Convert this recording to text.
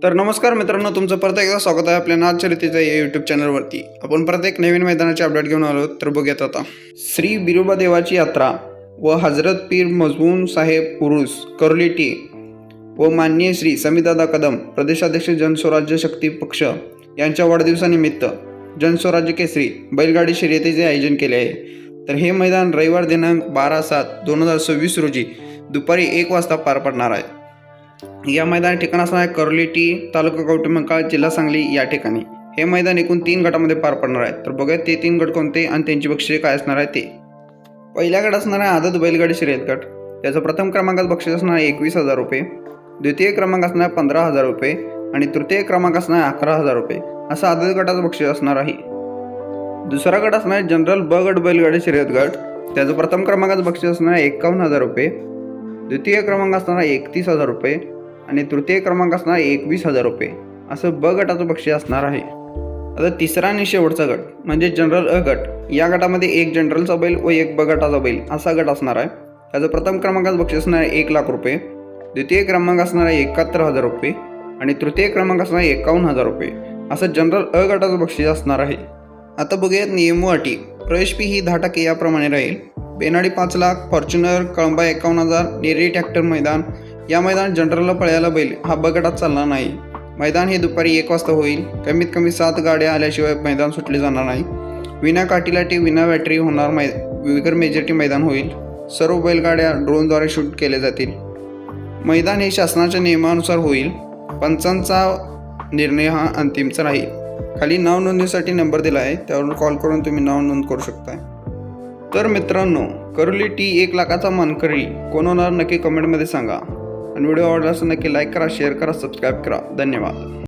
तर नमस्कार मित्रांनो, तुमचं परत एकदा स्वागत आहे आपल्या नाथ चरितेच्या या यूट्यूब चॅनलवरती। आपण परत एक नवीन मैदानाचे अपडेट घेऊन आलो। तर बघूयात आता श्री बिरोबा देवाची यात्रा व हजरत पीर मजबून साहेब उरूस करोलिटी व माननीय श्री समीदादा कदम प्रदेशाध्यक्ष जनस्वराज्य शक्ती पक्ष यांच्या वाढदिवसानिमित्त जनस्वराज्य केसरी बैलगाडी शर्यतीचे आयोजन केले आहे। तर हे मैदान रविवार दिनांक 12/7/2026 रोजी दुपारी 1 वाजता पार पडणार आहे। या मैदान ठिकाण असणार आहे करोलिटी, तालुका कवठेमंकाळ, जिल्हा सांगली या ठिकाणी। हे मैदान एकूण 3 गटामध्ये पार पडणार आहे। तर बघूया ते 3 गट कोणते आणि त्यांची बक्षिसे काय असणार आहे ते। पहिला गट असणार आहे आदत बैलगाडी शर्यत गट। त्याचा प्रथम क्रमांकात बक्षीस असणार आहे 21,000 रुपये, द्वितीय क्रमांक असणार 15,000 रुपये आणि तृतीय क्रमांक असणार 11,000 रुपये असं आदत गटाचं बक्षीस असणार आहे। दुसरा गट असणार आहे जनरल ब गट बैलगाडी शर्यत गट। त्याचं प्रथम क्रमांकाचं बक्षीस असणार आहे 51,000 रुपये, द्वितीय क्रमांक असणार आहे 31,000 रुपये आणि तृतीय क्रमांक असणार 21,000 रुपये असं ब गटाचं बक्षीस असणार आहे। आता तिसरा आणि शेवटचा गट म्हणजे जनरल अ गट। या गटामध्ये एक जनरलचा बैल व एक ब गटाचा बैल असा गट असणार आहे। त्याचं प्रथम क्रमांकाचं बक्षीस असणार आहे 1,00,000 रुपये, द्वितीय क्रमांक असणार आहे 71,000 रुपये आणि तृतीय क्रमांक असणार आहे 51,000 रुपये असं जनरल अ गटाचं बक्षीस असणार आहे। आता बघूयात नियम व अटी। प्रवेश फी ही 10% याप्रमाणे राहील। बेनाडी 5 लाख, फॉर्च्युनर कळंबा 51,000, नेरी ट्रॅक्टर मैदान। या मैदान जनरलला पळायला बैल हा ब गटात चालणार नाही। मैदान हे दुपारी 1 वाजता होईल। कमीत कमी 7 गाड्या आल्याशिवाय मैदान सुटले जाणार नाही। विना काटीलाटी विना बॅटरी होणार बिगर मेजॉरिटी मैदान होईल। सर्व बैलगाड्या ड्रोनद्वारे शूट केले जातील। मैदान हे शासनाच्या नियमानुसार होईल। पंचांचा निर्णय हा अंतिमचा राहील। खाली नाव नोंदणीसाठी नंबर दिला आहे, त्यावरून कॉल करून तुम्ही नाव नोंद करू शकता। तर मित्रांनो, करोलिटी 1 लाखाचा मानकरी कोण होणार नक्की कमेंटमध्ये सांगा आणि व्हिडिओ आवडला असेल नक्की लाईक करा, शेअर करा, सबस्क्राईब करा। धन्यवाद।